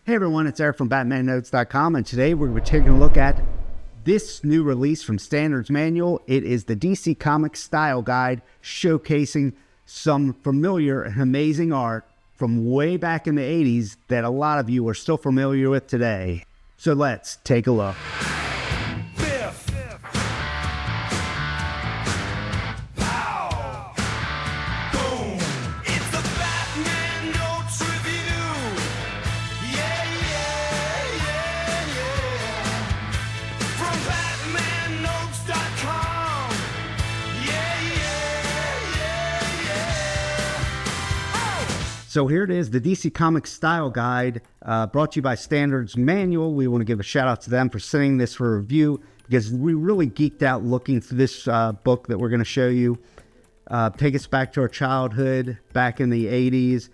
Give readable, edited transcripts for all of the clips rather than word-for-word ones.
Hey everyone, it's Eric from BatmanNotes.com, and today we're going to be taking a look at this new release from Standards Manual. It is the DC Comics Style Guide, showcasing some familiar and amazing art from way back in the 80s that a lot of you are still familiar with today. So let's take a look. So here it is, the DC Comics Style Guide, brought to you by Standards Manual. We want to give a shout out to them for sending this for review, because we really geeked out looking through this book that we're going to show you. Take us back to our childhood, back in the 80s,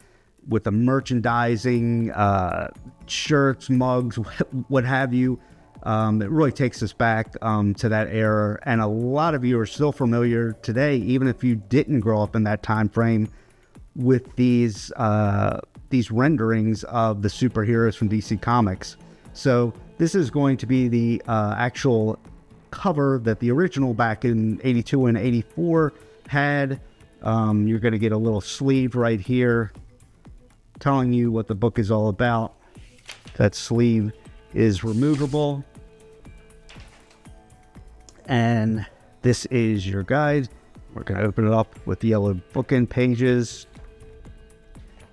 with the merchandising, shirts, mugs, what have you. It really takes us back to that era, and a lot of you are still familiar today, even if you didn't grow up in that time frame, with these renderings of the superheroes from DC Comics. So this is going to be the actual cover that the original back in 82 and 84 had. You're going to get a little sleeve right here telling you what the book is all about. That sleeve is removable. And this is your guide. We're going to open it up with the yellow bookend pages.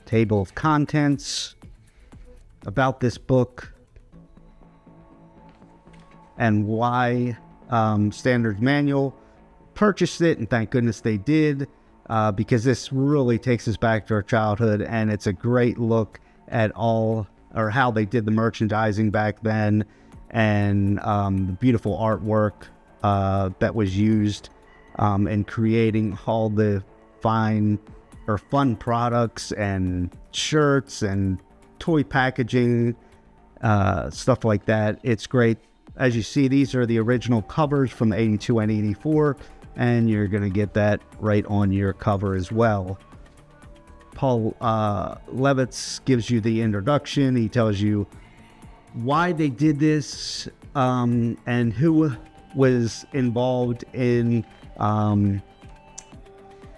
Table of contents about this book and why Standards Manual purchased it, and thank goodness they did, because this really takes us back to our childhood, and it's a great look at how they did the merchandising back then, and the beautiful artwork that was used in creating all the fun products and shirts and toy packaging, stuff like that. It's great. As you see, these are the original covers from 82 and 84, and you're going to get that right on your cover as well. Paul Levitz gives you the introduction. He tells you why they did this, and who was involved in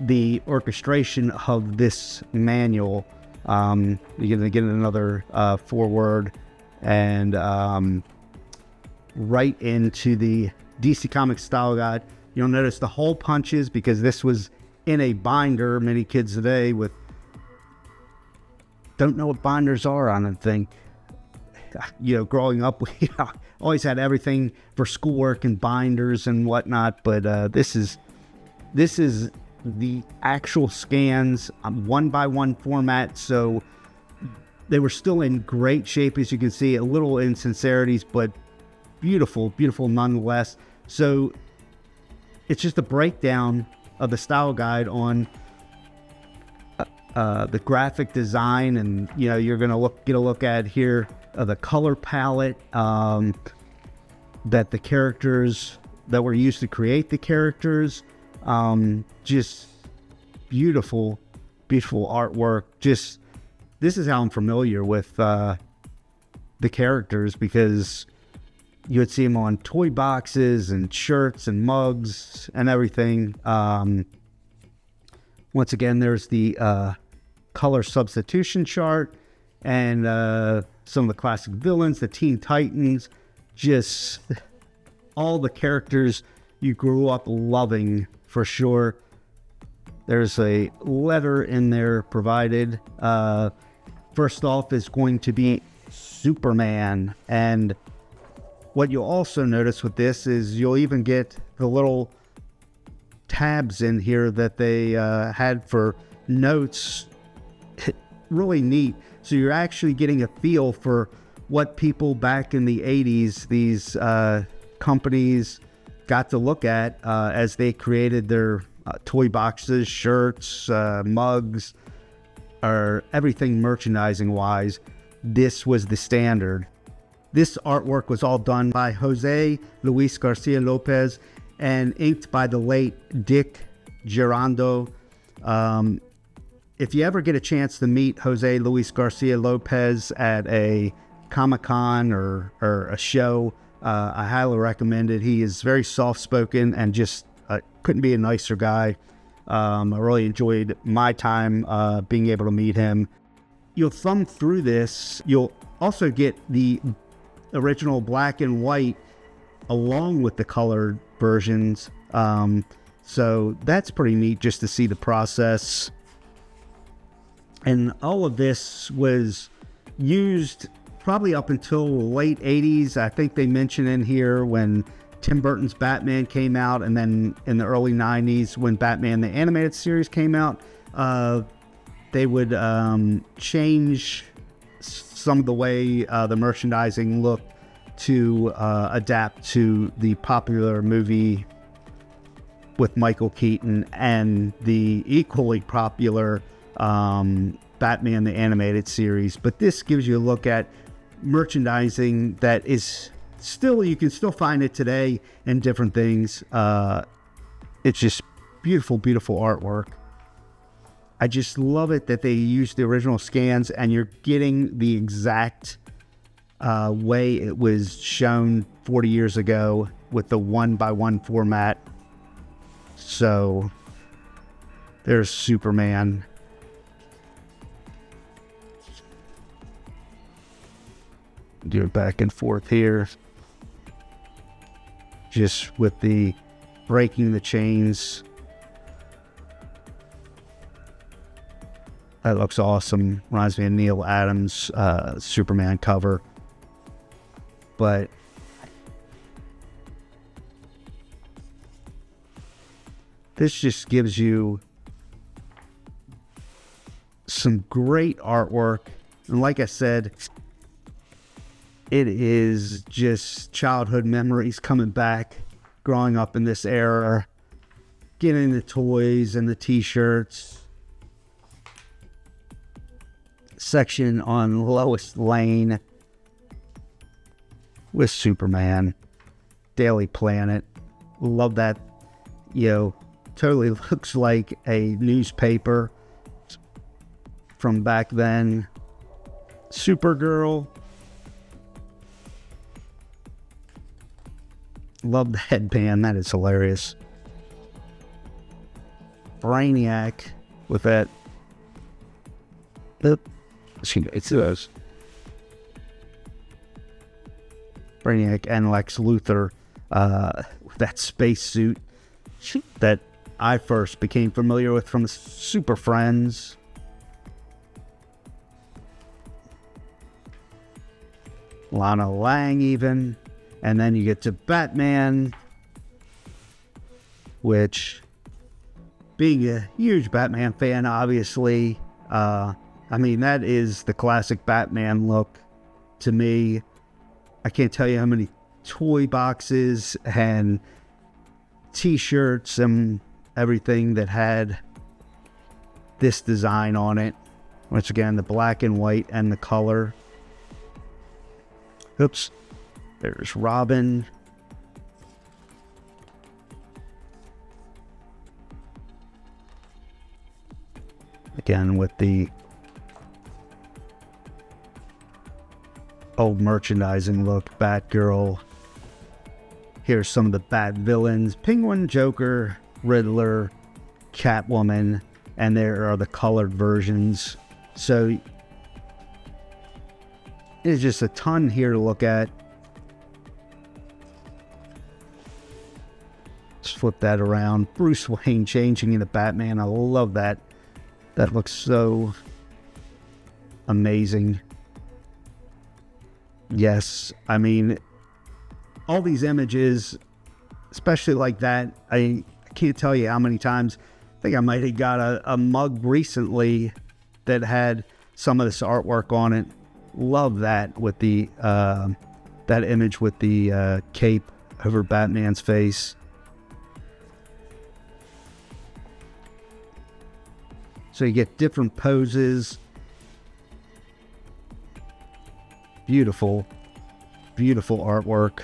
the orchestration of this manual. You're going to get another foreword and right into the DC Comics Style Guide. You'll notice the hole punches, because this was in a binder. Many kids today don't know what binders are, I don't think. Growing up, we always had everything for schoolwork and binders and whatnot, but this is the actual scans, 1x1 format, so they were still in great shape, as you can see. A little insincerities, but beautiful nonetheless. So it's just a breakdown of the style guide on the graphic design, and you're gonna get a look at here the color palette that the characters that were used to create the characters. Just beautiful artwork. This is how I'm familiar with the characters, because you would see them on toy boxes and shirts and mugs and everything. Once again, there's the color substitution chart, and some of the classic villains, the Teen Titans, just all the characters you grew up loving, for sure. There's a letter in there provided. First off is going to be Superman, and what you'll also notice with this is you'll even get the little tabs in here that they had for notes. Really neat. So you're actually getting a feel for what people back in the 80s, these companies, got to look at as they created their toy boxes, shirts, mugs, or everything merchandising wise. This was the standard. This artwork was all done by José Luis García-López and inked by the late Dick Girondo. If you ever get a chance to meet José Luis García-López at a Comic-Con or a show, I highly recommend it. He is very soft-spoken and just couldn't be a nicer guy. I really enjoyed my time being able to meet him. You'll thumb through this. You'll also get the original black and white along with the colored versions. So that's pretty neat just to see the process. And all of this was used probably up until the late 80s. I think they mention in here when Tim Burton's Batman came out, and then in the early 90s when Batman the Animated Series came out, they would change some of the way the merchandising looked to adapt to the popular movie with Michael Keaton and the equally popular Batman the Animated Series. But this gives you a look at merchandising that is still, you can still find it today in different things. It's just beautiful, beautiful artwork. I just love it that they use the original scans and you're getting the exact way it was shown 40 years ago with the 1x1 format. So there's Superman. Do it back and forth here. Just with the breaking the chains. That looks awesome. Reminds me of Neil Adams' Superman cover. But this just gives you some great artwork. And like I said, it is just childhood memories coming back, growing up in this era, getting the toys and the t-shirts. Section on Lois Lane with Superman, Daily Planet. Love that, totally looks like a newspaper from back then. Supergirl. Love the headband, that is hilarious. Brainiac with that. It's those. Brainiac and Lex Luthor with that spacesuit that I first became familiar with from the Super Friends. Lana Lang even. And then you get to Batman, which, being a huge Batman fan, obviously, that is the classic Batman look to me. I can't tell you how many toy boxes and t-shirts and everything that had this design on it. Once again, the black and white and the color. Oops. There's Robin. Again, with the old merchandising look, Batgirl. Here's some of the Bat villains: Penguin, Joker, Riddler, Catwoman, and there are the colored versions. So there's just a ton here to look at. Let's flip that around. Bruce Wayne changing into Batman. I love that. That looks so amazing. Yes, all these images, especially like that, I can't tell you how many times. I think I might have got a mug recently that had some of this artwork on it. Love that with the that image with the cape over Batman's face. So you get different poses. Beautiful, beautiful artwork.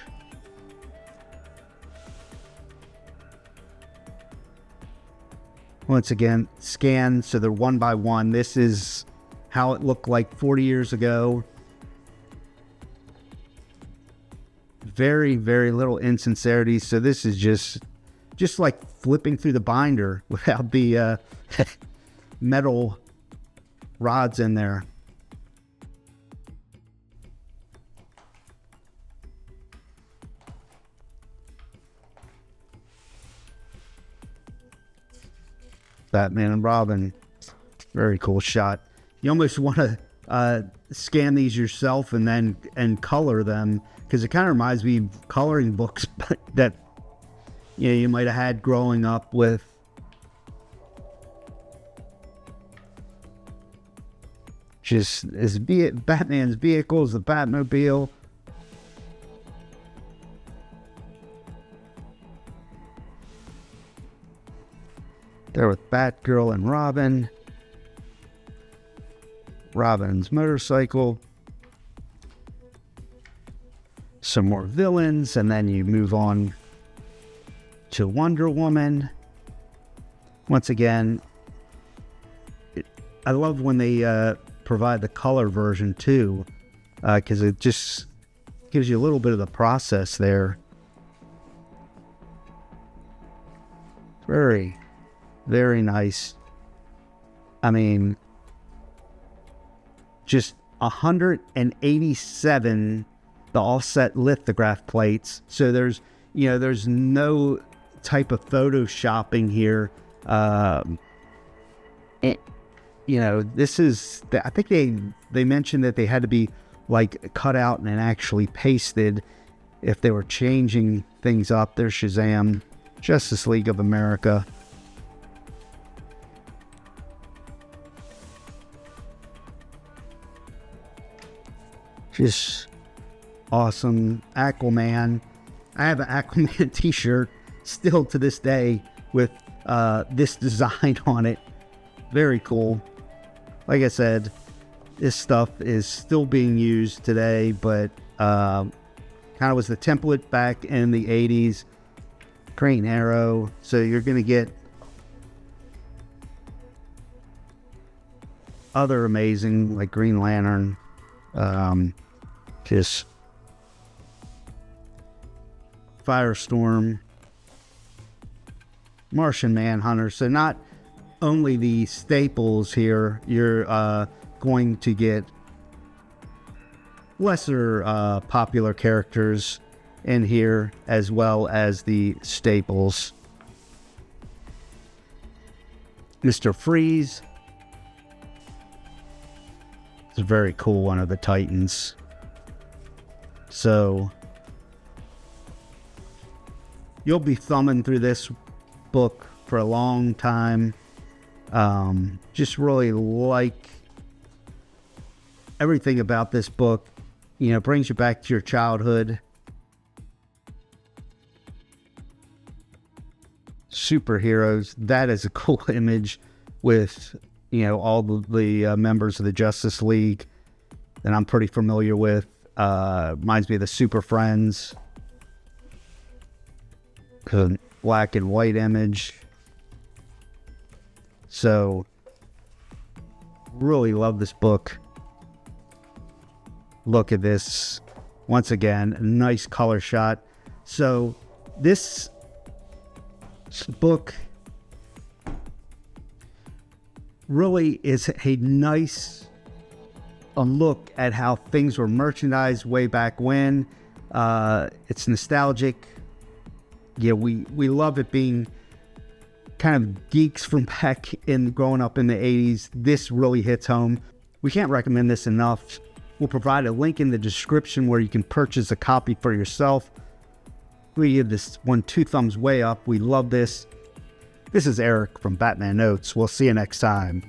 Once again, scanned, so they're one by one. This is how it looked like 40 years ago. very, very little insincerity. So this is just like flipping through the binder without the metal rods in there. Batman and Robin, very cool shot. You almost want to scan these yourself and color them, because it kind of reminds me of coloring books that you might have had growing up with. Just as Batman's vehicles, the Batmobile. There with Batgirl and Robin. Robin's motorcycle. Some more villains, and then you move on to Wonder Woman. Once again, I love when they provide the color version too, because it just gives you a little bit of the process there. Very, very nice. I mean, just 187 the offset lithograph plates. So there's no type of photoshopping here. This is, I think they mentioned that they had to be like cut out and actually pasted if they were changing things up. There's Shazam, Justice League of America. Just awesome. Aquaman. I have an Aquaman t-shirt still to this day with this design on it. Very cool. Like I said, this stuff is still being used today, but kind of was the template back in the 80s. Green Arrow. So you're going to get other amazing, like Green Lantern. Just Firestorm, Martian Manhunter. So not only the staples here, you're going to get lesser popular characters in here, as well as the staples. Mr. Freeze. It's a very cool one of the Titans. So you'll be thumbing through this book for a long time. Just really like everything about this book. Brings you back to your childhood. Superheroes. That is a cool image with all the members of the Justice League that I'm pretty familiar with. Reminds me of the Super Friends. Black and white image. So really love this book. Look at this. Once again, a nice color shot. So this book really is a nice look at how things were merchandised way back when. It's nostalgic. Yeah, we love it being kind of geeks from back in growing up in the 80s. This really hits home. We can't recommend this enough. We'll provide a link in the description where you can purchase a copy for yourself. We give this one 2 thumbs way up. We love this. This is Eric from Batman Notes. We'll see you next time.